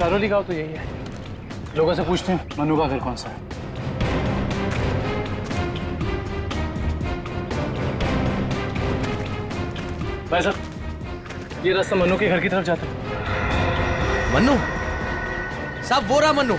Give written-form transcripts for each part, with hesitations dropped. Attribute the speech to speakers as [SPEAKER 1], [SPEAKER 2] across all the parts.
[SPEAKER 1] सारोली गांव तो यही है। लोगों से पूछते हैं मनु का घर कौन सा है। भाई साहब, ये रास्ता मनु के घर की तरफ जाता है।
[SPEAKER 2] मनु साहब, वो रहा मनु।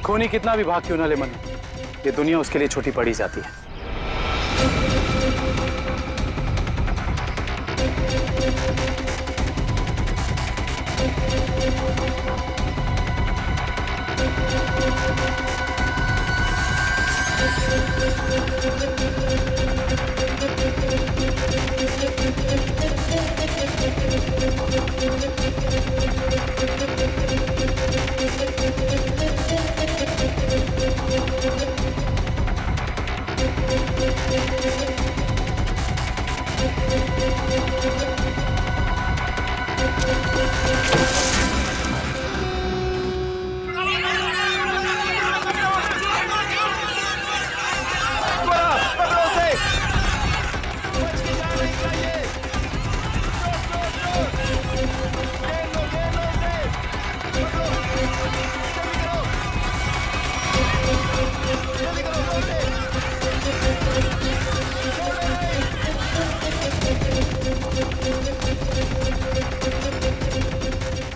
[SPEAKER 1] खूनी कितना भी भाग क्यों ना ले मनु, ये दुनिया उसके लिए छोटी पड़ी जाती है।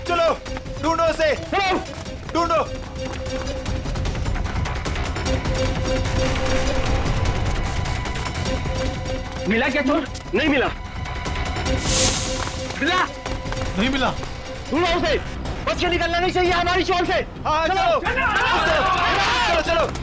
[SPEAKER 3] चलो ढूंढो उसे, ढूंढो।
[SPEAKER 1] मिला क्या चोर? नहीं मिला। मिला?
[SPEAKER 2] नहीं मिला।
[SPEAKER 1] ढूंढो उसे, बच के निकलना नहीं चाहिए हमारी शोर से।
[SPEAKER 3] हाँ चलो चलो चलो।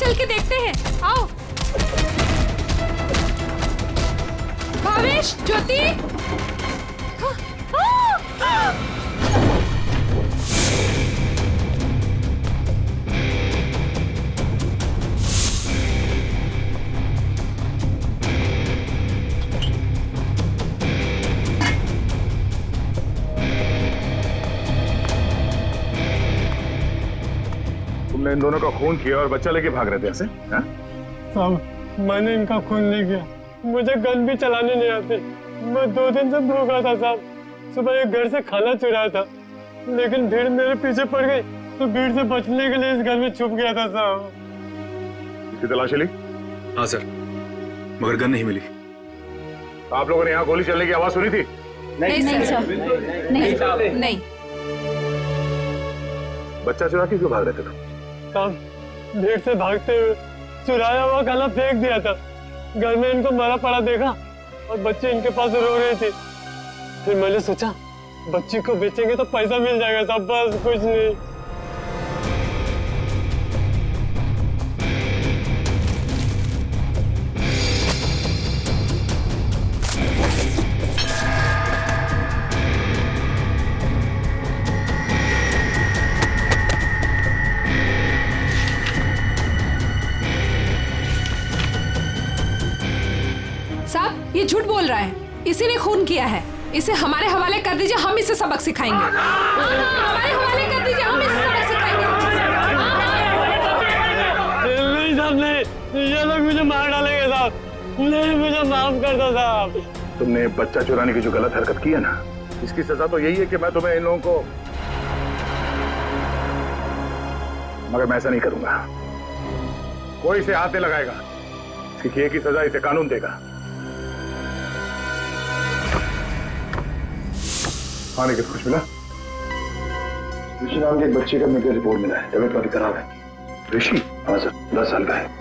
[SPEAKER 4] चल के देखते हैं, आओ। भावेश, ज्योति।
[SPEAKER 3] तुमने इन दोनों का खून किया और बच्चा लेके भाग रहे थे ऐसे?
[SPEAKER 5] साहब, मैंने इनका खून नहीं किया, मुझे गन भी चलाने नहीं आती। मैं 2 दिन से भूखा था साहब। सुबह एक घर से खाना चुराया था, लेकिन भीड़ मेरे पीछे पड़ गई, तो भीड़ से बचने के लिए इस घर में छुप गया था साहब।
[SPEAKER 3] इसकी तलाशी ली?
[SPEAKER 6] हाँ सर, मगर गन नहीं मिली।
[SPEAKER 3] आप लोगों ने यहाँ गोली चलने की आवाज सुनी थी?
[SPEAKER 4] नहीं सर, नहीं।
[SPEAKER 3] बच्चा चुरा के क्यों भाग रहे थे तुम?
[SPEAKER 5] साहब, भीड़ से भागते हुए चुराया हुआ खाना फेंक दिया था। घर में इनको मरा पड़ा देखा और बच्चे इनके पास रो रहे थे। फिर मैंने सोचा बच्ची को बेचेंगे तो पैसा मिल जाएगा साहब, बस कुछ नहीं।
[SPEAKER 4] साहब, ये झूठ बोल रहा है, इसी ने खून किया है। इसे हमारे हवाले कर दीजिए, हम इसे सबक सिखाएंगे। हमारे हवाले कर दीजिए, हम इसे सबक सिखाएंगे।
[SPEAKER 5] नहीं साहब, नहीं, ये लोग मुझे मार डालेंगे साहब। नहीं, मुझे माफ कर दो साहब।
[SPEAKER 3] तुमने बच्चा चुराने की जो गलत हरकत की है ना, इसकी सजा तो यही है कि मैं तुम्हें इन लोगों को, मगर मैं ऐसा नहीं करूंगा। कोई इसे हाथ नहीं लगाएगा। इसकी एक ही सजा इसे कानून देगा। आने के कुछ मिला? ऋषि नाम के एक बच्चे का मेडिकल रिपोर्ट मिला है, तबीयत काफी खराब है। ऋषि? हाँ सर, 10 साल का है।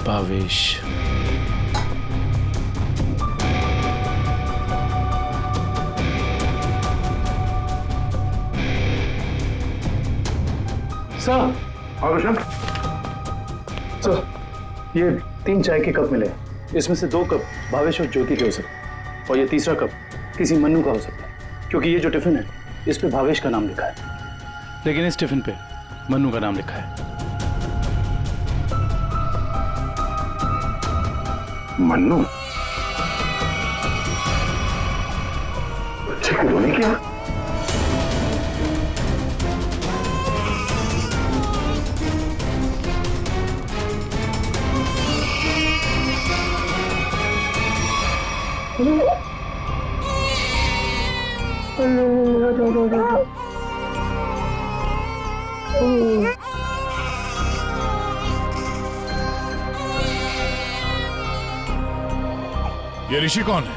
[SPEAKER 1] भावेश।
[SPEAKER 3] सर। हाँ रोशन।
[SPEAKER 1] सर, ये 3 चाय के कप मिले। इसमें से 2 कप भावेश और ज्योति के हो सकते हैं और ये तीसरा कप किसी मन्नू का हो सकता है, क्योंकि ये जो टिफिन है इस पे भावेश का नाम लिखा है, लेकिन इस टिफिन पे मन्नू का नाम लिखा है।
[SPEAKER 3] मन्नू? बच्चे को रोने क्या?
[SPEAKER 7] ये ऋषि कौन है?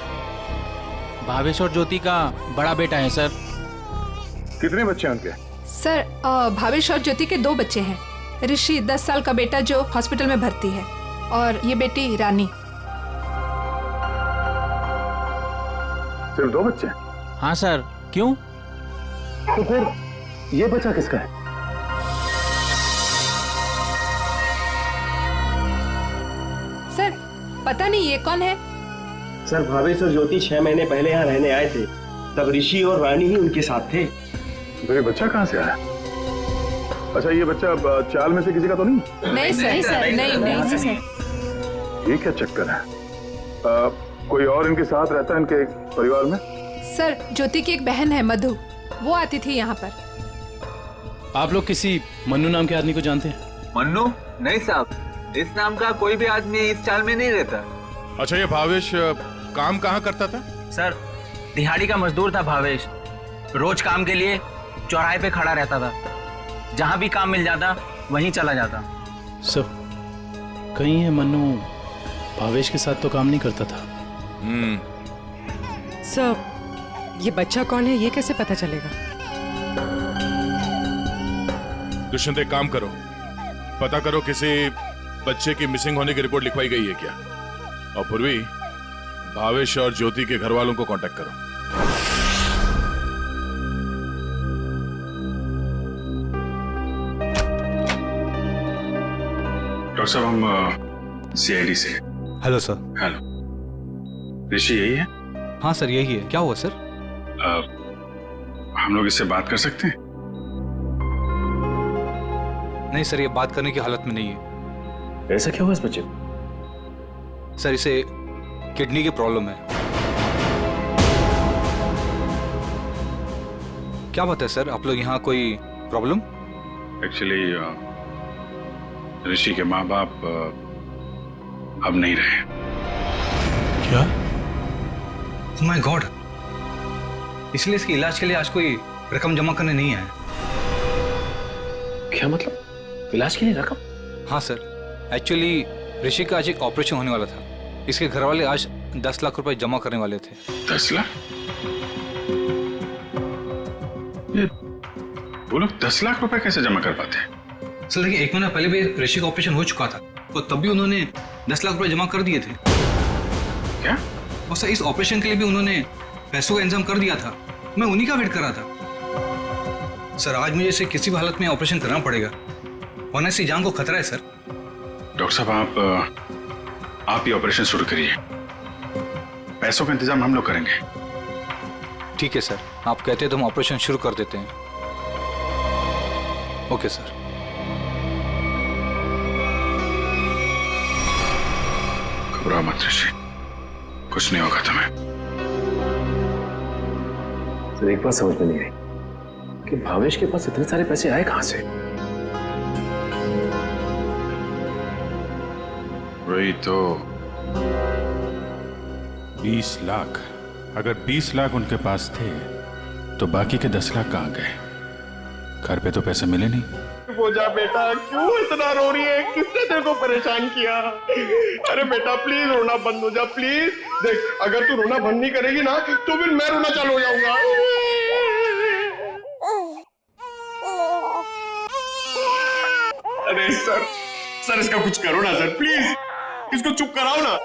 [SPEAKER 2] भावेश और ज्योति का बड़ा बेटा है सर।
[SPEAKER 3] कितने बच्चे हैं उनके?
[SPEAKER 4] सर भावेश और ज्योति के 2 बच्चे हैं। ऋषि 10 साल का बेटा जो हॉस्पिटल में भर्ती है, और ये बेटी रानी।
[SPEAKER 3] सिर्फ 2 बच्चे?
[SPEAKER 2] हाँ सर, क्यों?
[SPEAKER 1] तो फिर ये बच्चा किसका है?
[SPEAKER 4] सर पता नहीं ये कौन है।
[SPEAKER 5] सर भावेश और ज्योति 6 महीने पहले यहाँ रहने आए थे, तब ऋषि और रानी ही उनके साथ थे।
[SPEAKER 3] तो ये बच्चा कहाँ से आया? अच्छा, ये बच्चा चाल में से किसी का तो नहीं?
[SPEAKER 4] नहीं सर, नहीं सर।
[SPEAKER 3] ये क्या चक्कर है? कोई और इनके साथ रहता है इनके परिवार में?
[SPEAKER 4] सर ज्योति की एक बहन है मधु, वो आती थी यहाँ पर।
[SPEAKER 1] आप लोग किसी मन्नू नाम के आदमी को जानते हैं?
[SPEAKER 8] मन्नू? नहीं साहब, इस नाम का कोई भी आदमी इस चाल में नहीं रहता।
[SPEAKER 7] अच्छा, ये भावेश काम कहाँ करता था?
[SPEAKER 9] सर दिहाड़ी का मजदूर था भावेश। रोज काम के लिए चौराहे पे खड़ा रहता था, जहां भी काम मिल जाता वहीं चला जाता।
[SPEAKER 1] सर, कहीं है मन्नू भावेश के साथ तो काम नहीं करता था।
[SPEAKER 10] सर ये बच्चा कौन है ये कैसे पता चलेगा?
[SPEAKER 7] दुष्यंत, एक काम करो, पता करो किसी बच्चे की मिसिंग होने की रिपोर्ट लिखवाई गई है क्या, और पूर्वी भावेश और ज्योति के घर वालों को कांटेक्ट करो।
[SPEAKER 6] डॉक्टर साहब, हम सीआईडी से।
[SPEAKER 2] Hello sir.
[SPEAKER 6] हेलो, ऋषि यही है?
[SPEAKER 2] हाँ सर यही है। क्या हुआ सर?
[SPEAKER 6] हम लोग इससे बात कर सकते हैं?
[SPEAKER 2] नहीं सर, ये बात करने की हालत में नहीं है।
[SPEAKER 1] ऐसा क्या हुआ इस बच्चे को?
[SPEAKER 2] सर इसे किडनी की प्रॉब्लम है। क्या बात है सर, आप लोग यहाँ कोई प्रॉब्लम?
[SPEAKER 6] एक्चुअली ऋषि के माँ बाप अब नहीं रहे।
[SPEAKER 1] क्या?
[SPEAKER 9] माय गॉड, इसलिए इसके इलाज के लिए आज कोई रकम जमा करने नहीं आया।
[SPEAKER 1] क्या मतलब? इलाज के लिए रकम?
[SPEAKER 2] हाँ सर, एक्चुअली ऋषि का आज एक ऑपरेशन होने वाला था। इसके घर वाले आज 10 लाख रुपए जमा करने वाले थे।
[SPEAKER 6] 10 लाख? ये वो लोग 10 लाख रुपए कैसे जमा कर पाते हैं?
[SPEAKER 9] सर देखिए, 1 महीना पहले भी ऋषि का ऑपरेशन हो चुका था, तो तब भी उन्होंने 10 लाख रुपए जमा कर दिए थे।
[SPEAKER 6] क्या?
[SPEAKER 9] और सर इस ऑपरेशन के लिए भी उन्होंने पैसों का इंतजाम कर दिया था। मैं उन्हीं का वेट कर रहा था। सर आज मुझे इसे किसी भी हालत में ऑपरेशन करना पड़ेगा, वरना इसकी जान को खतरा है सर।
[SPEAKER 6] डॉक्टर साहब, आप ही ऑपरेशन शुरू करिए, पैसों का इंतजाम हम लोग करेंगे।
[SPEAKER 2] ठीक है सर, आप कहते हैं तो हम ऑपरेशन शुरू कर देते हैं। Okay sir.
[SPEAKER 6] घबराओ मत ऋषि, कुछ नहीं होगा तुम्हें।
[SPEAKER 1] सर एक बात समझ में नहीं आई कि भावेश के पास इतने सारे पैसे आए कहां से?
[SPEAKER 6] वही तो।
[SPEAKER 11] 20 लाख। अगर 20 लाख उनके पास थे तो बाकी के 10 लाख कहाँ गए? घर पे तो पैसे मिले नहीं।
[SPEAKER 5] वो जा बेटा, क्यों इतना रो रही है? किसने तेरे को परेशान किया? अरे बेटा प्लीज रोना बंद हो जा प्लीज। देख अगर तू रोना बंद नहीं करेगी ना तो फिर मैं रोना चालू हो जाऊंगा। अरे सर इसका कुछ करो ना सर, प्लीज इसको चुप कराओ ना।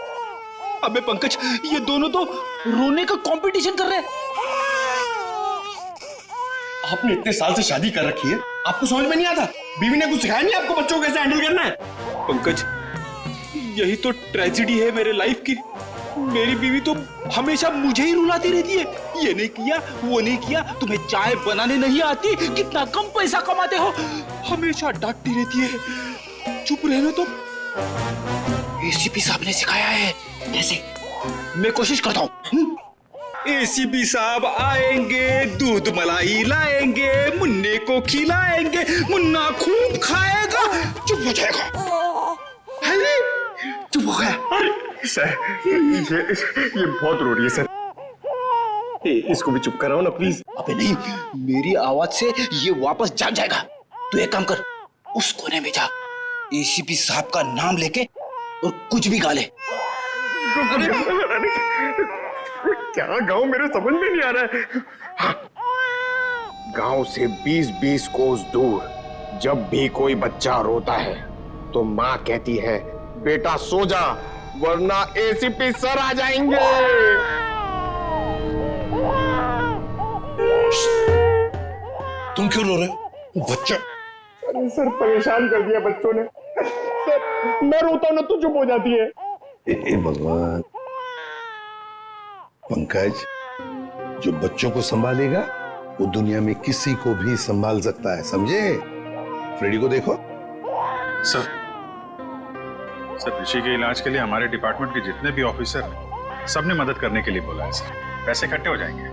[SPEAKER 9] अबे पंकज, ये दोनों तो रोने का कंपटीशन कर रहे हैं।
[SPEAKER 5] आपने इतने साल से शादी कर रखी है, आपको समझ में नहीं आता? बीवी ने कुछ सिखाया नहीं आपको बच्चों को कैसे हैंडल करना है?
[SPEAKER 9] पंकज, यही तो ट्रेजेडी है मेरे लाइफ की। मेरी बीवी तो हमेशा मुझे ही रुलाती रहती है। ये नहीं किया, वो नहीं किया, तुम्हें चाय बनाने नहीं आती, कितना कम पैसा कमाते हो, हमेशा डांटती रहती है। चुप रहना तो। एसीपी साहब ने सिखाया है। कैसे? मैं कोशिश करता हूँ। एसीपी साहब आएंगे, दूध मलाई लाएंगे, मुन्ने को खिलाएंगे, मुन्ना खूब खाएगा, चुप हो जाएगा। चुप हो गया।
[SPEAKER 5] सर ये बहुत रो रही है सर, इसको भी चुप कराओ ना प्लीज।
[SPEAKER 9] अबे नहीं, मेरी आवाज से ये वापस जाग जाएगा। तू एक काम कर, उस कोने में जा, एसीपी साहब का नाम लेके और कुछ भी गा ले।
[SPEAKER 5] क्या गाँव मेरे समझ में नहीं आ रहा है। हाँ। गांव से 20-20 कोस दूर जब भी कोई बच्चा रोता है तो माँ कहती है बेटा सो जा वरना एसीपी सर आ जाएंगे।
[SPEAKER 3] तुम क्यों रो रहे हो? बच्चा।
[SPEAKER 5] अरे सर परेशान कर दिया बच्चों ने। सर मैं रोता हूं ना तो चुप हो जाती है।
[SPEAKER 3] भगवान। पंकज, जो बच्चों को संभालेगा वो दुनिया में किसी को भी संभाल सकता है, समझे? फ्रेडी को देखो।
[SPEAKER 6] सर ऋषि के इलाज के लिए हमारे डिपार्टमेंट के जितने भी ऑफिसर हैं, सबने मदद करने के लिए बोला है सर। पैसे इकट्ठे हो जाएंगे।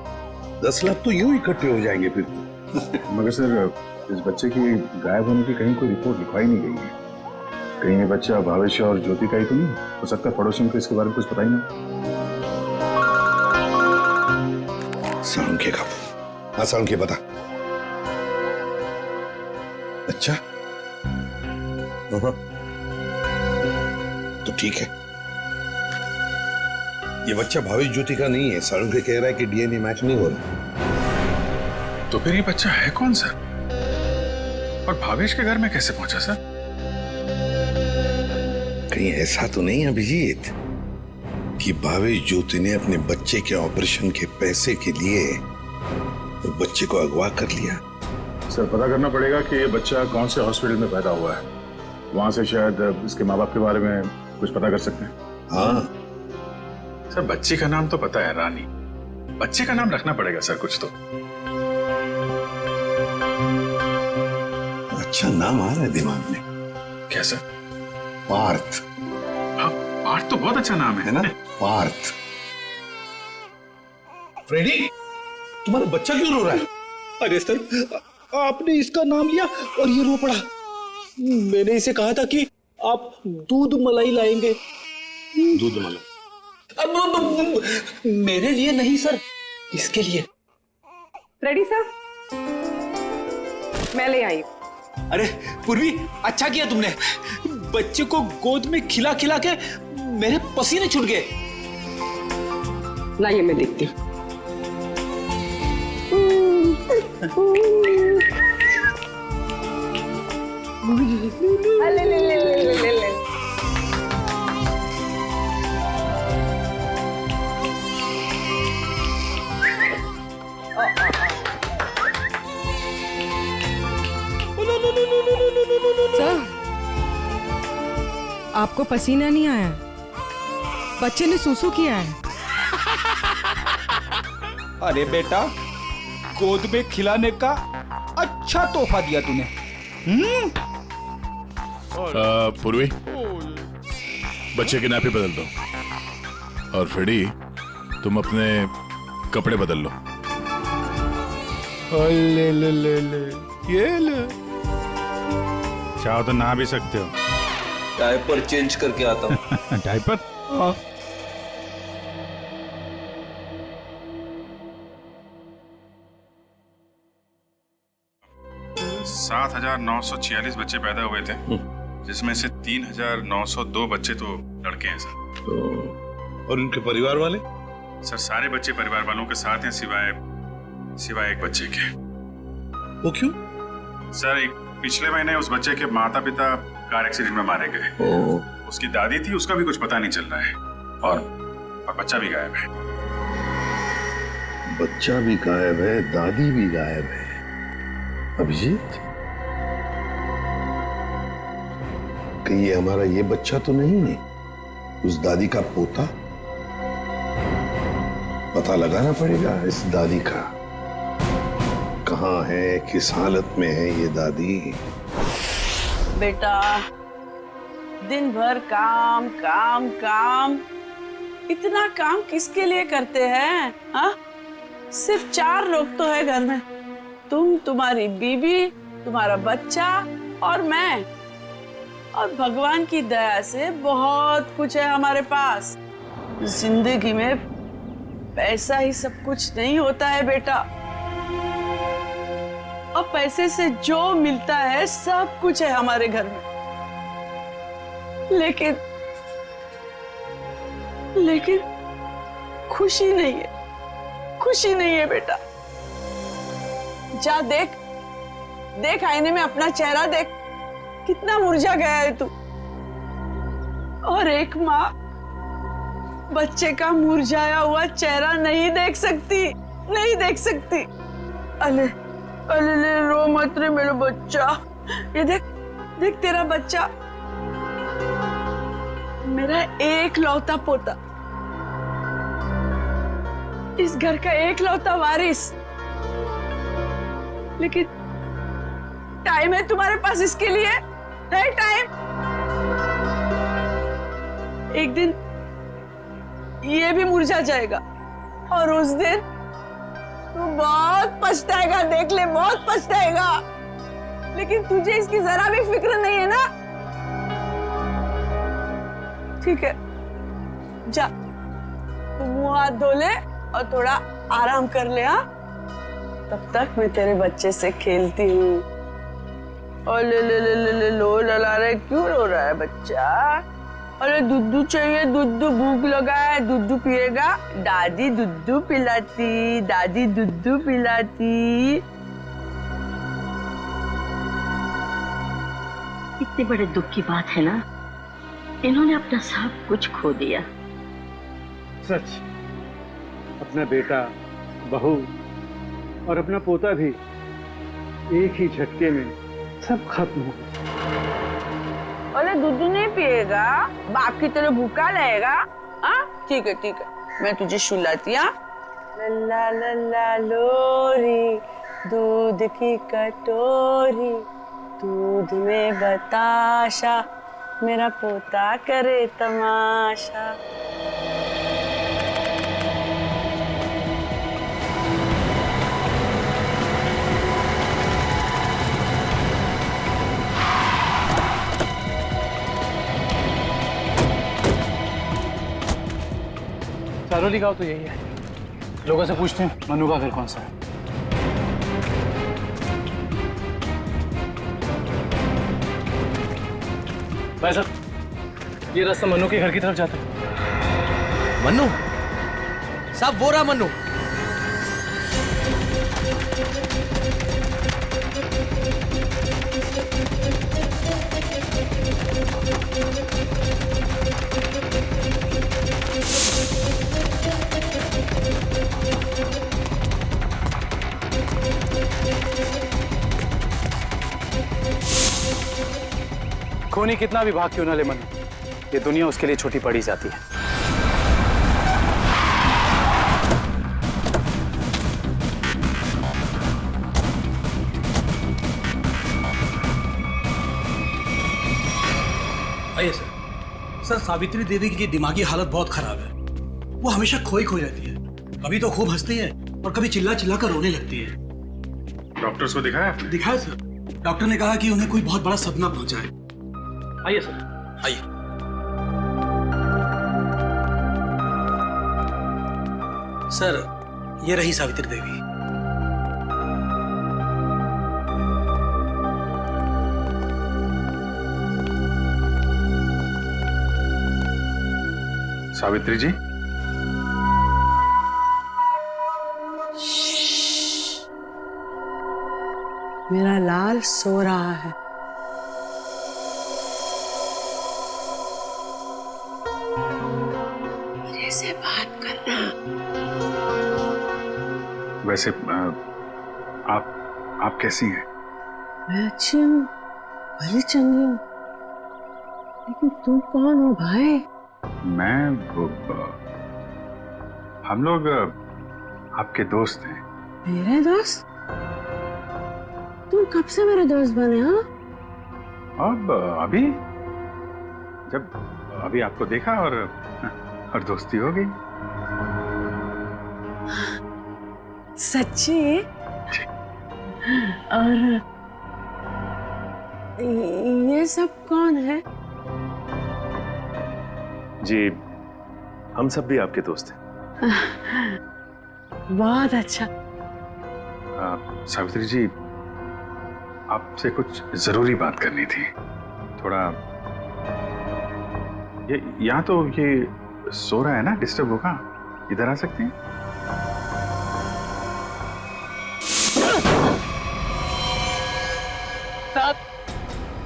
[SPEAKER 3] 10 लाख तो यूं इकट्ठे हो जाएंगे फिर।
[SPEAKER 1] मगर सर इस बच्चे की गायब होने की कहीं कोई रिपोर्ट लिखवाई नहीं गई है। कहीं ये बच्चा भावेश और ज्योति का ही तो नहीं हो सकता? पड़ोसियों को इसके बारे में कुछ पता ही नहीं।
[SPEAKER 3] सालुंखे का। हाँ सालुंखे बता। अच्छा तो ठीक है, ये बच्चा भावेश ज्योति का नहीं है। सालुंखे कह रहा है कि डीएनए मैच नहीं हो रहा।
[SPEAKER 6] तो फिर ये बच्चा है कौन सर? और भावेश के घर में कैसे पहुंचा सर?
[SPEAKER 3] कहीं ऐसा तो नहीं अभिजीत कि भावेश ज्योति ने अपने बच्चे के ऑपरेशन के पैसे के लिए उस बच्चे को अगवा कर लिया?
[SPEAKER 1] सर पता करना पड़ेगा कि ये बच्चा कौन से हॉस्पिटल में पैदा हुआ है, वहां से शायद इसके माँ बाप के बारे में कुछ पता कर सकते हैं।
[SPEAKER 3] हाँ
[SPEAKER 6] सर बच्ची का नाम तो पता है, रानी। बच्चे का नाम रखना पड़ेगा सर कुछ तो।
[SPEAKER 3] अच्छा नाम आ रहा है दिमाग में।
[SPEAKER 6] क्या सर?
[SPEAKER 3] पार्थ।
[SPEAKER 6] हाँ, पार्थ तो बहुत अच्छा नाम है
[SPEAKER 3] ना? पार्थ। फ्रेडी, तुम्हारा बच्चा क्यों रो रहा है?
[SPEAKER 9] अरे सर, आपने इसका नाम लिया और ये रो पड़ा। मैंने इसे कहा था कि आप दूध मलाई लाएंगे।
[SPEAKER 3] दूध मलाई?
[SPEAKER 9] अब मेरे लिए नहीं सर, इसके लिए।
[SPEAKER 10] रेडी सर, मैं ले आई।
[SPEAKER 9] अरे पूर्वी, अच्छा किया तुमने। बच्चे को गोद में खिला खिला के मेरे पसीने छूट गए।
[SPEAKER 10] लाइए मैं देखती हूँ। ले। सर, आपको पसीना नहीं आया? बच्चे ने सूसू किया है।
[SPEAKER 9] अरे बेटा, गोद में खिलाने का अच्छा तोहफा दिया तूने।
[SPEAKER 7] पूर्वी, बच्चे की नापी बदल दो। और फ्रेडी, तुम अपने कपड़े बदल लो।
[SPEAKER 11] ये ले। चाहो तो नहा भी सकते हो।
[SPEAKER 9] डायपर चेंज करके आता हूँ।
[SPEAKER 11] डायपर?
[SPEAKER 9] हाँ।
[SPEAKER 6] सात 7,946 बच्चे पैदा हुए थे, जिसमें से 3,902 बच्चे तो लड़के हैं सर।
[SPEAKER 3] और उनके परिवार वाले?
[SPEAKER 6] सर सारे बच्चे परिवार वालों के साथ हैं, सिवाय एक बच्चे के।
[SPEAKER 3] वो क्यों?
[SPEAKER 6] सर एक पिछले महीने उस बच्चे के माता पिता कार एक्सीडेंट में मारे गए। उसकी दादी थी, उसका भी कुछ पता नहीं चल रहा है, और बच्चा भी गायब है।
[SPEAKER 3] बच्चा भी गायब है, दादी भी गायब है। अभिजीत, कहीं ये हमारा ये बच्चा तो नहीं है? उस दादी का पोता? पता लगाना पड़ेगा इस दादी का, कहाँ है, किस हालत में है ये दादी।
[SPEAKER 12] बेटा, दिन भर काम काम काम, इतना काम किसके लिए करते हैं? हाँ, सिर्फ 4 लोग तो है घर में, तुम, तुम्हारी बीवी, तुम्हारा बच्चा और मैं। और भगवान की दया से बहुत कुछ है हमारे पास। जिंदगी में पैसा ही सब कुछ नहीं होता है बेटा, और पैसे से जो मिलता है सब कुछ है हमारे घर में। लेकिन खुशी नहीं है, खुशी नहीं है बेटा। जा देख आईने में अपना चेहरा देख, कितना मुरझा गया है तू। और एक माँ बच्चे का मुरझाया हुआ चेहरा नहीं देख सकती। अले रो मत रे मेरा बच्चा। ये देख तेरा बच्चा, मेरा एक लौता पोता, इस घर का एक लौता वारिस। लेकिन टाइम है तुम्हारे पास इसके लिए? है टाइम? एक दिन ये भी मुरझा जाएगा, और उस दिन तू बहुत पछताएगा, देख ले, बहुत पछताएगा। लेकिन तुझे इसकी जरा भी फिक्र नहीं है ना? ठीक है, जा तू मुंह हाथ धो ले और थोड़ा आराम कर ले। हाँ, तब तक मैं तेरे बच्चे से खेलती हूँ। और ले लो लला रहे, क्यों रो रहा है बच्चा? अरे दूध चाहिए, दूध, भूख लगा है, दूध पिएगा? दादी दूध पिलाती, दादी दूध पिलाती।
[SPEAKER 13] इतने बड़े दुख की बात है ना, इन्होंने अपना सब कुछ खो दिया।
[SPEAKER 1] सच, अपना बेटा, बहू और अपना पोता भी एक ही झटके में सब खत्म हो गया।
[SPEAKER 12] अरे दूध नहीं पिएगा? बाप की तरह भूखा रहेगा? हाँ, ठीक है, मैं तुझे सुलाती। हाँ, लल्ला लल्ला लोरी, दूध की कटोरी, दूध में बताशा, मेरा पोता करे तमाशा।
[SPEAKER 1] सारोली गाँव तो यही है। लोगों से पूछते हैं मनु का घर कौन सा है। भाई साहब, ये रास्ता मनु के घर की तरफ जाता है।
[SPEAKER 14] मनु साहब, वो रहा मनु।
[SPEAKER 1] खूनी कितना भी भाग क्यों ना ले मनु, ये दुनिया उसके लिए छोटी पड़ी जाती है।
[SPEAKER 14] आइए सर, सावित्री देवी की दिमागी हालत बहुत खराब है। वो हमेशा खोई रहती है, कभी तो खूब हंसती है और कभी चिल्ला चिल्ला कर रोने लगती है।
[SPEAKER 6] डॉक्टर्स को दिखाया?
[SPEAKER 14] दिखाया सर, डॉक्टर ने कहा कि उन्हें कोई बहुत बड़ा सदमा पहुंचा है।
[SPEAKER 1] आइए सर,
[SPEAKER 14] आइए। सर, ये रही सावित्री देवी।
[SPEAKER 6] सावित्री जी,
[SPEAKER 12] मेरा लाल सो रहा है। मेरे से बात करना।
[SPEAKER 6] वैसे आप कैसी हैं?
[SPEAKER 12] मैं अच्छी हूँ, भली चंगी हूँ, लेकिन तू कौन हो भाई?
[SPEAKER 6] हम लोग आपके दोस्त हैं।
[SPEAKER 12] मेरे दोस्त? तुम कब से मेरे दोस्त बने? हाँ,
[SPEAKER 6] अब अभी आपको देखा और दोस्ती हो गई।
[SPEAKER 12] सच्ची? और ये सब कौन है?
[SPEAKER 1] जी, हम सब भी आपके दोस्त हैं।
[SPEAKER 12] बहुत अच्छा।
[SPEAKER 6] सावित्री जी, आपसे कुछ जरूरी बात करनी थी। थोड़ा ये यहाँ तो ये सो रहा है ना, डिस्टर्ब होगा, इधर आ सकते हैं?
[SPEAKER 5] साहब,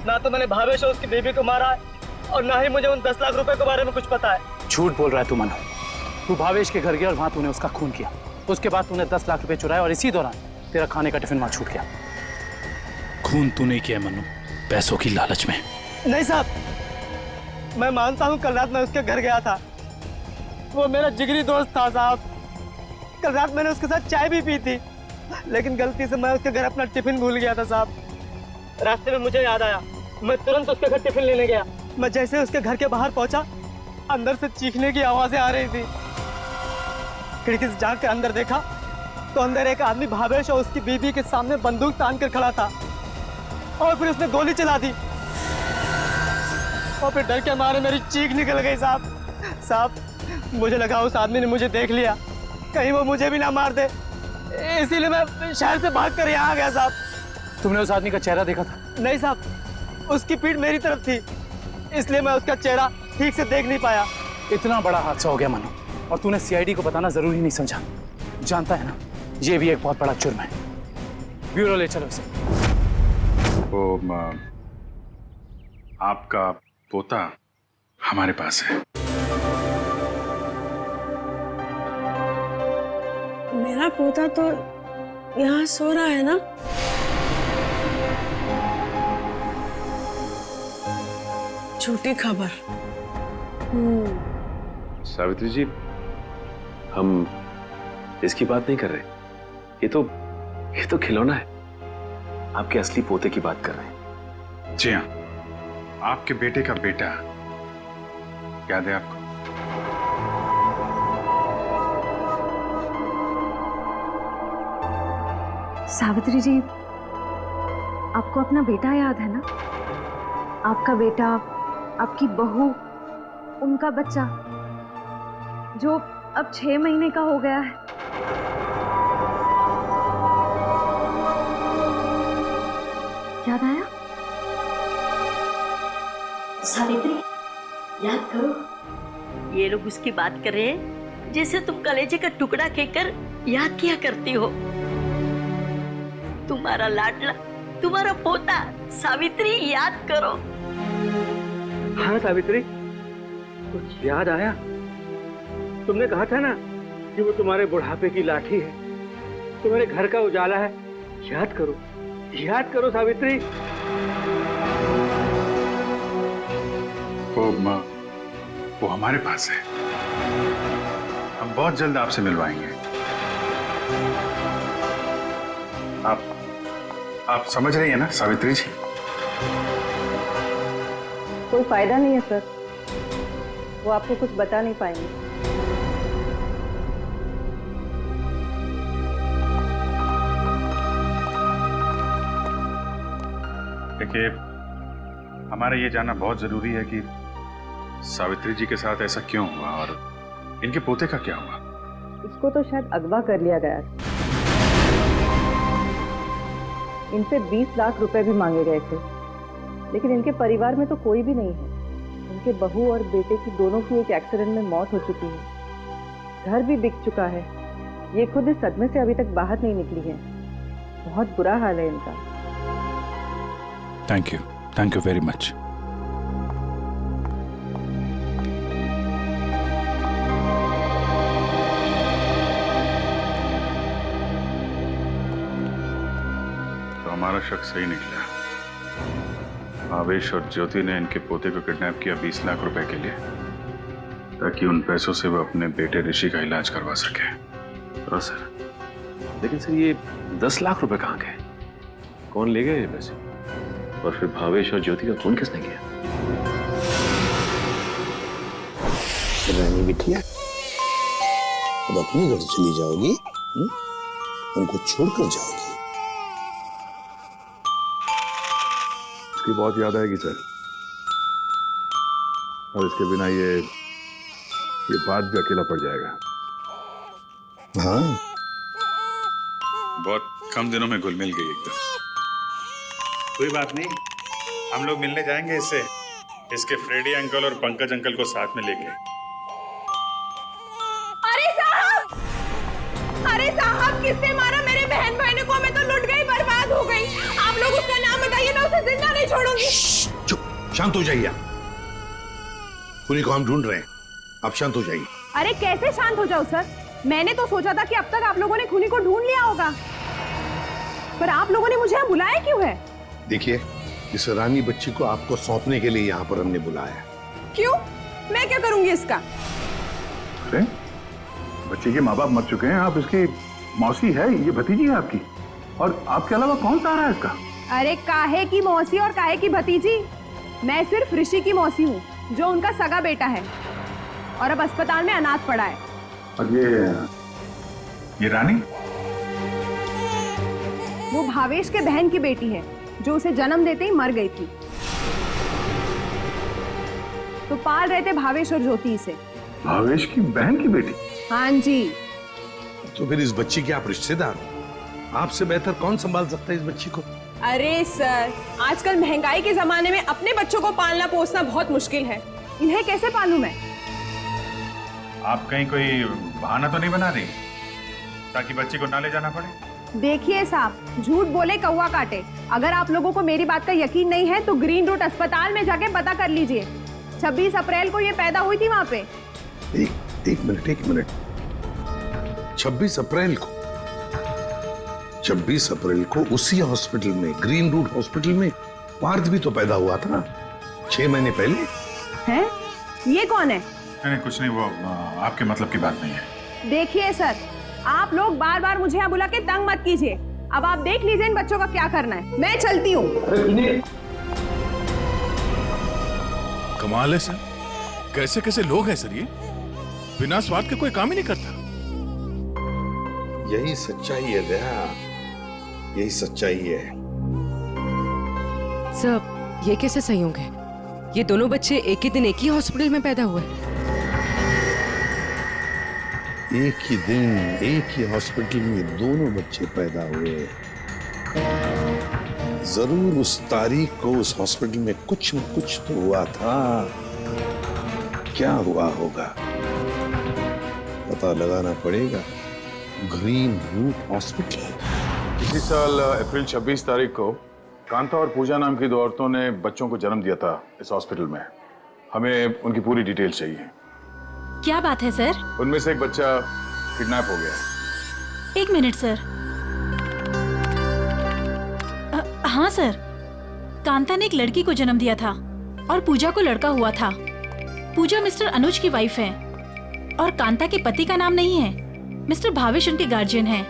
[SPEAKER 5] ना तो मैंने भावेश और उसकी बेबी को मारा है और ना ही मुझे उन 10 लाख रुपए के बारे में कुछ पता है।
[SPEAKER 1] झूठ बोल रहा है तू मनु। तू भावेश के घर गया और वहां तूने उसका खून किया। उसके बाद तूने 10 लाख रुपए चुराए और इसी दौरान तेरा खाने का टिफिन वहां छूट गया।
[SPEAKER 14] खून तू नहीं किया मनु, पैसों की लालच में।
[SPEAKER 5] नहीं साहब, मैं मानता हूँ कल रात मैं उसके घर गया था। वो मेरा जिगरी दोस्त था साहब। कल रात मैंने उसके साथ चाय भी पी थी, लेकिन गलती से मैं उसके घर अपना टिफिन भूल गया था साहब। रास्ते में मुझे याद आया, मैं तुरंत उसके घर टिफिन लेने गया। मैं जैसे उसके घर के बाहर पहुंचा, अंदर से चीखने की आवाजें आ रही थी। खिड़की से झांक के अंदर देखा तो अंदर एक आदमी भावेश और उसकी बीवी के सामने बंदूक तान कर खड़ा था और फिर उसने गोली चला दी और फिर डर के मारे मेरी चीख निकल गई साहब। मुझे लगा उस आदमी ने मुझे देख लिया, कहीं वो मुझे भी ना मार दे, इसीलिए मैं शहर से भाग कर यहाँ आ गया साहब।
[SPEAKER 1] तुमने उस आदमी का चेहरा देखा था?
[SPEAKER 5] नहीं साहब, उसकी पीठ मेरी तरफ थी, इसलिए मैं उसका चेहरा ठीक से देख नहीं पाया।
[SPEAKER 1] इतना बड़ा हादसा हो गया मनु, और तूने सीआईडी को बताना जरूरी नहीं समझा। जानता है ना, ये भी एक बहुत बड़ा जुर्म है। ब्यूरो ले चलो इसे।
[SPEAKER 6] वो आपका पोता हमारे पास है।
[SPEAKER 12] मेरा पोता तो यहाँ सो रहा है ना? झूठी खबर।
[SPEAKER 15] सावित्री जी, हम इसकी बात नहीं कर रहे। ये तो खिलौना है। आपके असली पोते की बात कर रहे हैं।
[SPEAKER 6] जी हाँ, आपके बेटे का बेटा। याद है आपको?
[SPEAKER 16] सावित्री जी, आपको अपना बेटा याद है ना? आपका बेटा, आपकी बहू, उनका बच्चा जो अब 6 महीने का हो गया है। याद आया?
[SPEAKER 13] सावित्री, याद करो। ये लोग उसकी बात कर रहे हैं जैसे तुम कलेजे का टुकड़ा कहकर याद किया करती हो। तुम्हारा लाडला, तुम्हारा पोता सावित्री, याद करो।
[SPEAKER 5] हाँ सावित्री, कुछ याद आया? तुमने कहा था ना कि वो तुम्हारे बुढ़ापे की लाठी है, तुम्हारे घर का उजाला है। याद करो, याद करो सावित्री।
[SPEAKER 6] वो हमारे पास है। हम बहुत जल्द आपसे मिलवाएंगे। आप समझ रही हैं ना सावित्री जी?
[SPEAKER 16] कोई फायदा नहीं है सर, वो आपको कुछ बता नहीं पाएंगे।
[SPEAKER 6] देखिए, हमारा ये जानना बहुत जरूरी है कि सावित्री जी के साथ ऐसा क्यों हुआ और इनके पोते का क्या हुआ?
[SPEAKER 17] उसको तो शायद अगवा कर लिया गया था। इनसे 20 लाख रुपए भी मांगे गए थे, लेकिन इनके परिवार में तो कोई भी नहीं है। इनके बहू और बेटे की दोनों की एक एक्सीडेंट में मौत हो चुकी है। घर भी बिक चुका है। ये खुद इस सदमे से अभी तक बाहर नहीं निकली है। बहुत बुरा हाल है इनका।
[SPEAKER 11] Thank you very much.
[SPEAKER 6] तो हमारा शक सही निकला। भावेश और ज्योति ने इनके पोते को किडनैप किया 20 लाख रुपए के लिए, ताकि उन पैसों से वो अपने बेटे ऋषि का इलाज करवा सके।
[SPEAKER 15] हाँ सर, लेकिन सर ये 10 लाख रुपए कहाँ गए? कौन ले गए ये पैसे? और फिर भावेश और ज्योति का खून किसने किया?
[SPEAKER 3] रानी बिटिया, अब अपने घर चली जाओगी? उनको छोड़कर जाओगी?
[SPEAKER 6] इसकी बहुत याद आएगी सर, और इसके बिना ये बात भी अकेला पड़ जाएगा।
[SPEAKER 3] हाँ,
[SPEAKER 6] बहुत कम दिनों में घुल मिल गई एकदम। कोई बात नहीं, हम लोग मिलने जाएंगे इससे, इसके फ्रेडी अंकल और पंकज अंकल को साथ में लेके।
[SPEAKER 4] अरे साहब, किसने मारा मेरे बहन भाई को? मैं तो लुट गई, बर्बाद हो गई। आप लोग उसका नाम बताइए, मैं उसे जिंदा नहीं छोड़ूंगी।
[SPEAKER 3] चुप, शांत हो जाइए। खूनी को हम ढूंढ रहे हैं, आप शांत हो जाइए।
[SPEAKER 4] अरे कैसे शांत हो जाओ सर? मैंने तो सोचा था कि अब तक आप लोगों ने खूनी को ढूंढ लिया होगा, पर आप लोगों ने मुझे यहाँ बुलाया क्यों है?
[SPEAKER 3] देखिए, इस रानी बच्ची को आपको सौंपने के लिए यहाँ पर हमने बुलाया।
[SPEAKER 4] क्यों? मैं क्या करूंगी इसका?
[SPEAKER 6] अरे बच्चे के माँ बाप मर चुके हैं, आप इसकी मौसी है, ये भतीजी है आपकी, और आपके अलावा कौन सा आ रहा है इसका?
[SPEAKER 4] अरे काहे की मौसी और काहे की भतीजी? मैं सिर्फ ऋषि की मौसी हूँ, जो उनका सगा बेटा है और अब अस्पताल में अनाथ पड़ा है।
[SPEAKER 6] और ये रानी?
[SPEAKER 4] वो भावेश के बहन की बेटी है, जो उसे जन्म देते ही मर गई थी। तो पाल रहे थे भावेश और ज्योति से।
[SPEAKER 6] भावेश की बहन की बेटी?
[SPEAKER 4] हाँ जी।
[SPEAKER 3] तो फिर इस बच्ची के आप रिश्तेदार हो, आपसे बेहतर कौन संभाल सकता है इस बच्ची को?
[SPEAKER 4] अरे सर, आजकल महंगाई के जमाने में अपने बच्चों को पालना पोसना बहुत मुश्किल है। इन्हें कैसे पालूं मैं?
[SPEAKER 6] आप कहीं कोई बहाना तो नहीं बना रही ताकि बच्ची को ना ले जाना पड़े?
[SPEAKER 4] देखिए साहब, झूठ बोले कौवा काटे। अगर आप लोगों को मेरी बात का यकीन नहीं है तो ग्रीन रूट अस्पताल में जाके पता कर लीजिए। 26 अप्रैल को ये पैदा हुई थी वहाँ पे।
[SPEAKER 3] एक मिनट। 26 अप्रैल को? 26 अप्रैल को उसी हॉस्पिटल में, ग्रीन रूट हॉस्पिटल में पार्थ भी तो पैदा हुआ था 6 महीने पहले।
[SPEAKER 4] हैं? ये कौन है?
[SPEAKER 6] नहीं कुछ नहीं, वो आपके मतलब की बात नहीं है।
[SPEAKER 4] देखिए सर, आप लोग बार बार मुझे यहाँ बुला के तंग मत कीजिए। अब आप देख लीजिए इन बच्चों का क्या करना है। मैं चलती हूँ।
[SPEAKER 7] कमाल है सर, कैसे कैसे लोग हैं सर ये, बिना स्वार्थ के कोई काम ही नहीं करता।
[SPEAKER 3] यही सच्चाई है दया, यही सच्चाई है।
[SPEAKER 10] सर, ये कैसे संयोग है? ये दोनों बच्चे एक ही दिन एक ही हॉस्पिटल में पैदा हुए।
[SPEAKER 3] एक ही दिन एक ही हॉस्पिटल में दोनों बच्चे पैदा हुए। जरूर उस तारीख को उस हॉस्पिटल में कुछ न कुछ तो हुआ था। क्या हुआ होगा पता लगाना पड़ेगा। Green route hospital.
[SPEAKER 6] इसी साल अप्रैल 26 तारीख को कांता और पूजा नाम की 2 औरतों ने बच्चों को जन्म दिया था इस हॉस्पिटल में। हमें उनकी पूरी डिटेल चाहिए।
[SPEAKER 18] क्या बात है सर?
[SPEAKER 6] उनमें से एक बच्चा किडनैप हो गया।
[SPEAKER 18] 1 मिनट सर। हाँ सर, कांता ने एक लड़की को जन्म दिया था और पूजा को लड़का हुआ था। पूजा मिस्टर अनुज की वाइफ है और कांता के पति का नाम नहीं है। मिस्टर भावेश उनके गार्जियन हैं।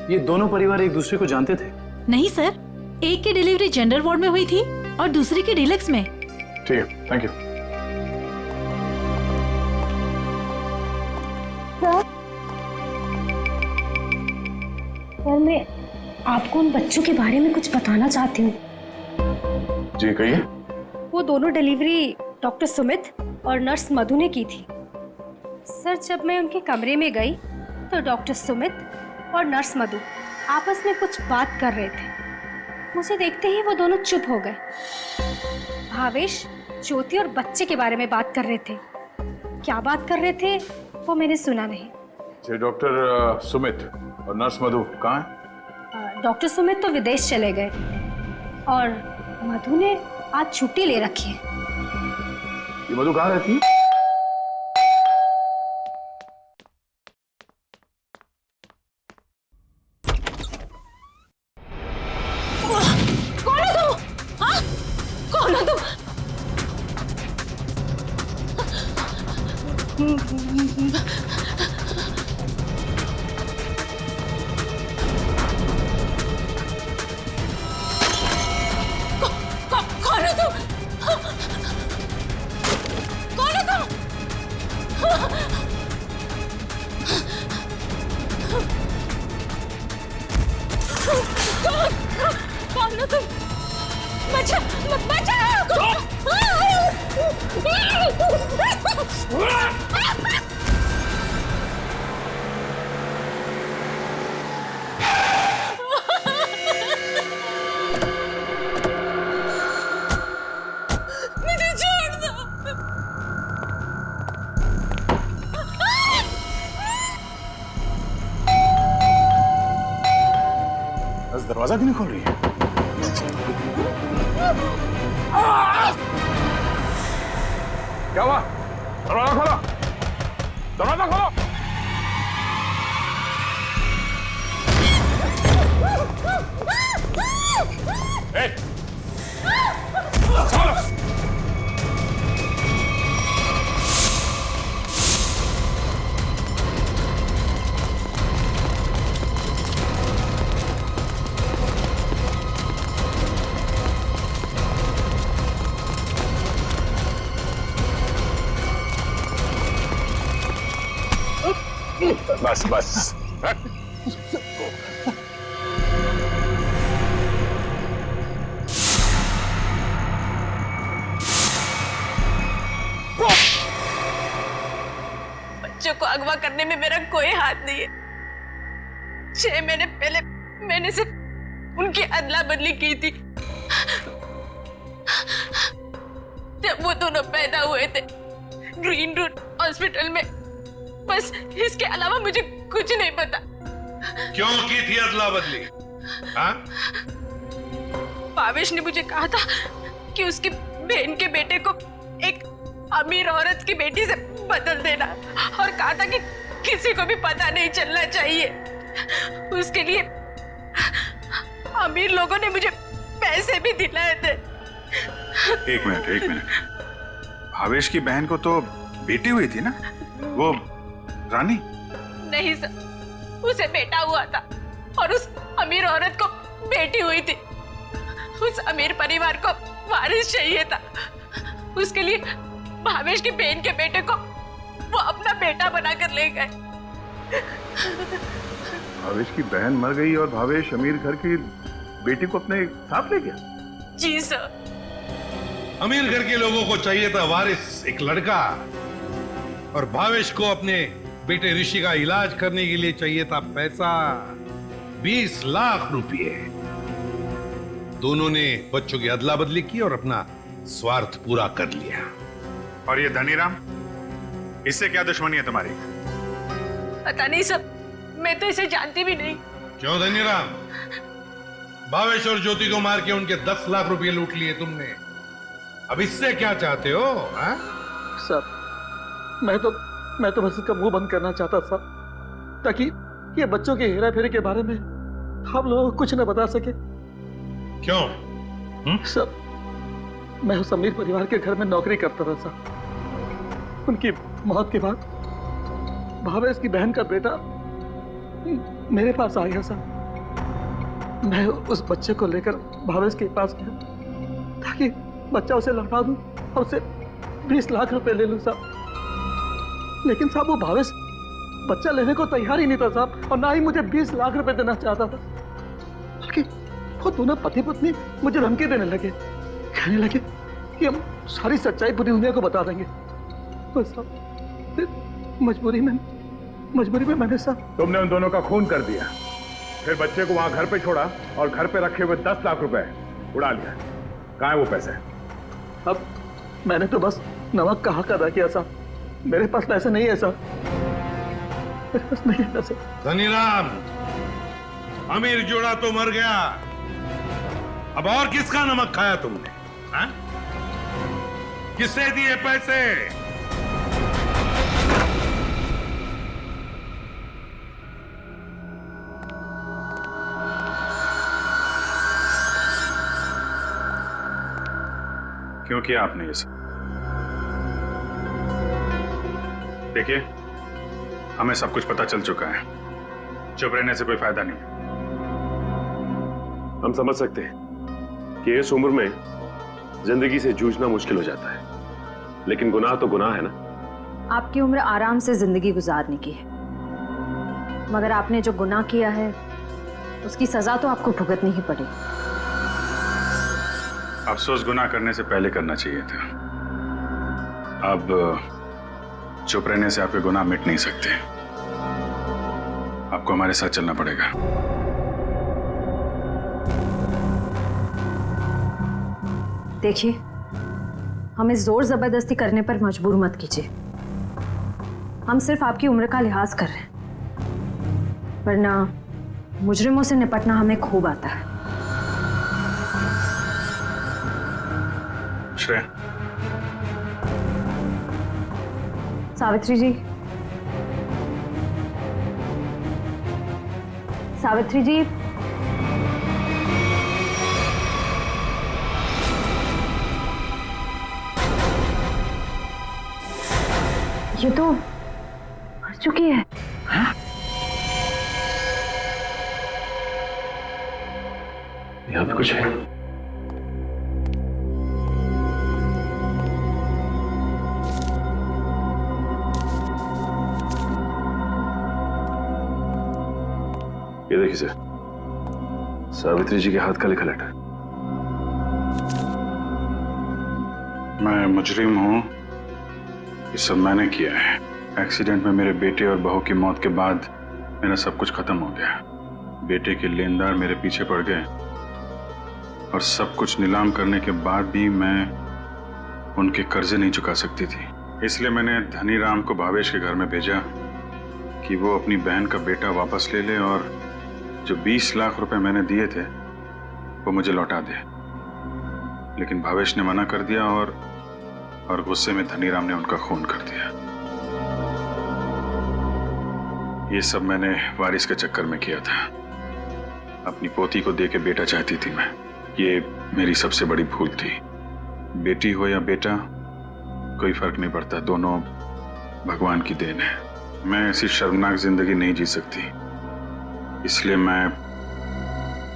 [SPEAKER 1] ये दोनों परिवार एक दूसरे को जानते थे?
[SPEAKER 18] नहीं सर, एक की डिलीवरी जनरल वार्ड में हुई थी और दूसरी की डीलक्स में।
[SPEAKER 6] ठीक है, थैंक यू।
[SPEAKER 19] सर, मैं आपको उन बच्चों के बारे में कुछ बताना चाहती हूँ।
[SPEAKER 6] जी कहिए।
[SPEAKER 19] वो दोनों डिलीवरी डॉक्टर सुमित और नर्स मधु ने की थी। सर, जब मैं उनके कमरे में गई तो डॉक्टर सुमित और नर्स मधु आपस में कुछ बात कर रहे थे। मुझे देखते ही वो दोनों चुप हो गए। भावेश, ज्योति और बच्चे के बारे में बात कर रहे थे। क्या बात कर रहे थे वो मैंने सुना नहीं।
[SPEAKER 7] डॉक्टर सुमित और नर्स मधु कहाँ हैं?
[SPEAKER 19] डॉक्टर सुमित तो विदेश चले गए और मधु ने आज छुट्टी ले रखी है।
[SPEAKER 7] ये मधु कहाँ रहती है?
[SPEAKER 19] कौन हो तुम? हाँ? कौन हो तुम? कौन हो तुम? कौन हो तुम? कौन हो तुम? बचा, मुझे छोड़ दो।
[SPEAKER 1] बस दरवाजा क्यों नहीं खोल रही है?
[SPEAKER 7] क्या हुआ? दरवाजा खोलो, दरवाजा खोलो। बस बस।
[SPEAKER 12] बच्चों को अगवा करने में मेरा कोई हाथ नहीं है। 6 महीने पहले मैंने सिर्फ उनकी अदला बदली की थी। जब वो दोनों पैदा हुए थे ग्रीन रूट हॉस्पिटल में। बस इसके अलावा मुझे कुछ नहीं पता।
[SPEAKER 3] क्यों की थी अदला बदली? हाँ?
[SPEAKER 12] भावेश ने मुझे कहा था कि उसकी बहन के बेटे को एक अमीर औरत की बेटी से बदल देना और कहा था कि किसी को भी पता नहीं चलना चाहिए। उसके लिए अमीर लोगों ने मुझे पैसे भी दिलाए थे।
[SPEAKER 6] एक मिनट। भावेश की बहन को तो बेटी हुई थी ना, वो रानी?
[SPEAKER 12] नहीं सर, उसे बेटा हुआ था और उस अमीर औरत को बेटी हुई थी। उस अमीर परिवार को वारिस चाहिए था। उसके लिए भावेश की बहन के बेटे को वो अपना बेटा बनाकर ले गए।
[SPEAKER 7] भावेश की बहन मर गई और भावेश अमीर घर की बेटी को अपने साथ ले गया?
[SPEAKER 12] जी सर।
[SPEAKER 3] अमीर घर के लोगों को चाहिए था वारिस, एक लड़का, और भावेश को अपने बेटे ऋषि का इलाज करने के लिए चाहिए था पैसा, 20 लाख रुपए। दोनों ने बच्चों की अदला बदली की और अपना स्वार्थ पूरा कर लिया।
[SPEAKER 6] और ये धनीराम, इससे क्या दुश्मनी है तुम्हारी?
[SPEAKER 12] पता नहीं सर, मैं तो इसे जानती भी नहीं।
[SPEAKER 3] क्यों धनीराम? भावेश और ज्योति को मार के उनके 10 लाख रुपए लूट लिए तुमने। अब इससे क्या चाहते हो? हा?
[SPEAKER 5] सर, मैं तो बस इसका मुंह बंद करना चाहता था ताकि ये बच्चों के हेरा फेरी के बारे में हम लोगों को कुछ न बता सके।
[SPEAKER 3] क्यों?
[SPEAKER 5] सर, मैं उस अमीर परिवार के घर में नौकरी करता था सर। उनकी मौत के बाद भावेश की बहन का बेटा मेरे पास आ गया सर। मैं उस बच्चे को लेकर भावेश के पास गया ताकि बच्चा उसे लौटा दूं और उसे 20 लाख रुपए ले लूं साहब। लेकिन साहब वो भावेश बच्चा लेने को तैयार ही नहीं था साहब, और ना ही मुझे 20 लाख रुपए देना चाहता था। बल्कि वो दोनों पति पत्नी मुझे धमकी देने लगे, कहने लगे कि हम सारी सच्चाई पूरी दुनिया को बता देंगे
[SPEAKER 9] बस मजबूरी में मैंने साहब।
[SPEAKER 20] तुमने उन दोनों का खून कर दिया, फिर बच्चे को वहां घर पे छोड़ा और घर पे रखे हुए 10 लाख रुपए उड़ा लिया। कहाँ है वो पैसे?
[SPEAKER 9] अब मैंने तो बस नमक का हक अदा किया साहब, मेरे पास पैसे नहीं है साहब, मेरे पास नहीं है पैसे।
[SPEAKER 3] धनीराम, अमीर जोड़ा तो मर गया, अब और किसका नमक खाया तुमने? हाँ? किससे दिए पैसे?
[SPEAKER 6] क्यों किया आपने ये सब? देखिए, हमें सब कुछ पता चल चुका है, चुप रहने से कोई फायदा नहीं।
[SPEAKER 15] हम समझ सकते हैं कि इस उम्र में जिंदगी से जूझना मुश्किल हो जाता है, लेकिन गुनाह तो गुनाह है ना।
[SPEAKER 16] आपकी उम्र आराम से जिंदगी गुजारने की है, मगर आपने जो गुनाह किया है उसकी सजा तो आपको भुगतनी ही पड़ेगी।
[SPEAKER 6] अफसोस गुनाह करने से पहले करना चाहिए था। अब चुप रहने से आपके गुनाह मिट नहीं सकते, आपको हमारे साथ चलना पड़ेगा।
[SPEAKER 16] देखिए, हमें जोर जबरदस्ती करने पर मजबूर मत कीजिए। हम सिर्फ आपकी उम्र का लिहाज कर रहे हैं, वरना मुजरिमों से निपटना हमें खूब आता है।
[SPEAKER 6] श्रेया,
[SPEAKER 16] सावित्री जी, सावित्री जी, ये तो मर चुकी है। हाँ?
[SPEAKER 15] यहाँ पे कुछ है। ये देखिए सर, सावित्री जी के हाथ का लिखा लेटर।
[SPEAKER 6] मैं मुजरिम हूं, ये सब मैंने किया है। एक्सीडेंट में मेरे बेटे और बहू की मौत के बाद मेरा सब कुछ खत्म हो गया। बेटे के लेनदार मेरे पीछे पड़ गए और सब कुछ नीलाम करने के बाद भी मैं उनके कर्जे नहीं चुका सकती थी। इसलिए मैंने धनीराम को भावेश के घर में भेजा कि वो अपनी बहन का बेटा वापस ले ले और जो 20 लाख रुपए मैंने दिए थे वो मुझे लौटा दे। लेकिन भावेश ने मना कर दिया और गुस्से में धनीराम ने उनका खून कर दिया। ये सब मैंने वारिस के चक्कर में किया था। अपनी पोती को देके बेटा चाहती थी मैं। ये मेरी सबसे बड़ी भूल थी। बेटी हो या बेटा, कोई फर्क नहीं पड़ता, दोनों भगवान की देन है। मैं ऐसी शर्मनाक जिंदगी नहीं जी सकती, इसलिए मैं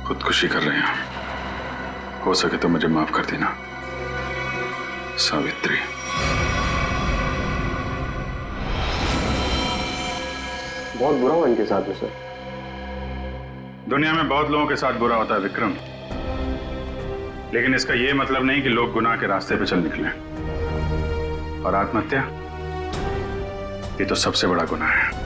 [SPEAKER 6] खुदकुशी कर रही हूं। हो सके तो मुझे माफ कर देना सावित्री।
[SPEAKER 15] बहुत बुरा हुआ इनके साथ में सर।
[SPEAKER 6] दुनिया में बहुत लोगों के साथ बुरा होता है विक्रम, लेकिन इसका यह मतलब नहीं कि लोग गुनाह के रास्ते पे चल निकले। और आत्महत्या, ये तो सबसे बड़ा गुनाह है।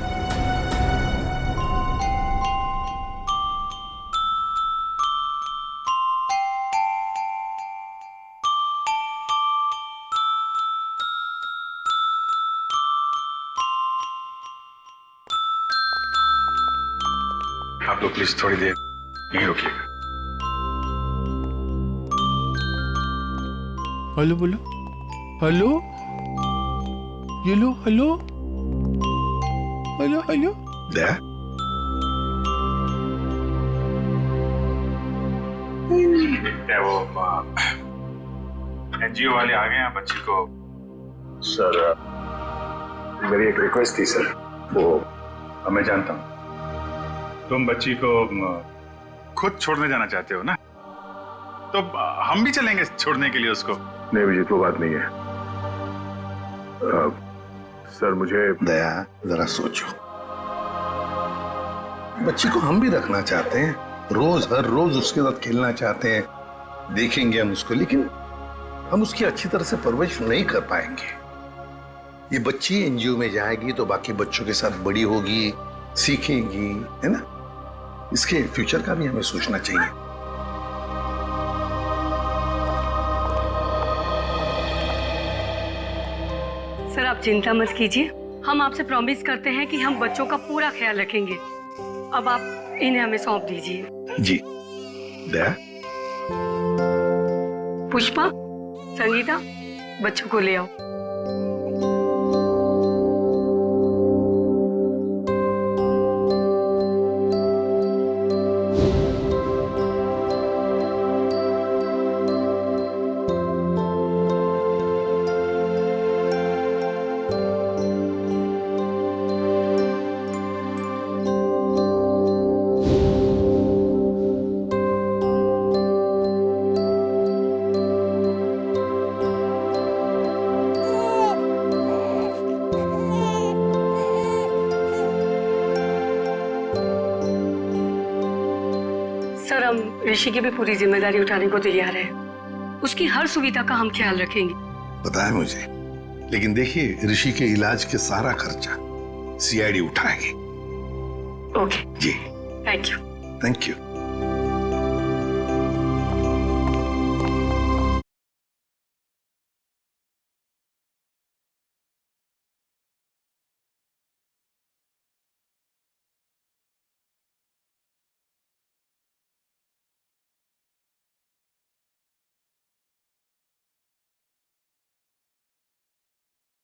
[SPEAKER 6] आप लोग प्लीज थोड़ी देर यहीं रुकिएगा।
[SPEAKER 7] हेलो बोलो, हेलो, ये लो, हेलो, हेलो, हेलो।
[SPEAKER 3] दया,
[SPEAKER 6] क्या वो एनजीओ वाले आ गए हैं बच्ची को?
[SPEAKER 15] सर, मेरी एक रिक्वेस्ट थी सर।
[SPEAKER 6] वो मैं जानता हूँ तुम बच्ची को खुद छोड़ने जाना चाहते हो ना, तो हम भी चलेंगे छोड़ने के लिए उसको।
[SPEAKER 15] नहीं अभिजीत, वो बात नहीं है। सर मुझे।
[SPEAKER 3] दया, जरा सोचो, बच्ची को हम भी रखना चाहते हैं, हर रोज उसके साथ खेलना चाहते हैं, देखेंगे हम उसको, लेकिन हम उसकी अच्छी तरह से परवरिश नहीं कर पाएंगे।
[SPEAKER 21] ये बच्ची एनजीओ में जाएगी तो बाकी बच्चों के साथ बड़ी होगी, सीखेगी, है ना? इसके फ्यूचर का भी हमें सोचना चाहिए।
[SPEAKER 22] सर आप चिंता मत कीजिए, हम आपसे प्रॉमिस करते हैं कि हम बच्चों का पूरा ख्याल रखेंगे। अब आप इन्हें हमें सौंप दीजिए।
[SPEAKER 21] जी। दया,
[SPEAKER 22] पुष्पा, संगीता, बच्चों को ले आओ। सर हम ऋषि की भी पूरी जिम्मेदारी उठाने को तैयार हैं। उसकी हर सुविधा का हम ख्याल रखेंगे।
[SPEAKER 21] पता है मुझे, लेकिन देखिए ऋषि के इलाज के सारा खर्चा सीआईडी उठाएगी।
[SPEAKER 22] ओके
[SPEAKER 21] जी।
[SPEAKER 22] Thank you.
[SPEAKER 21] Thank you.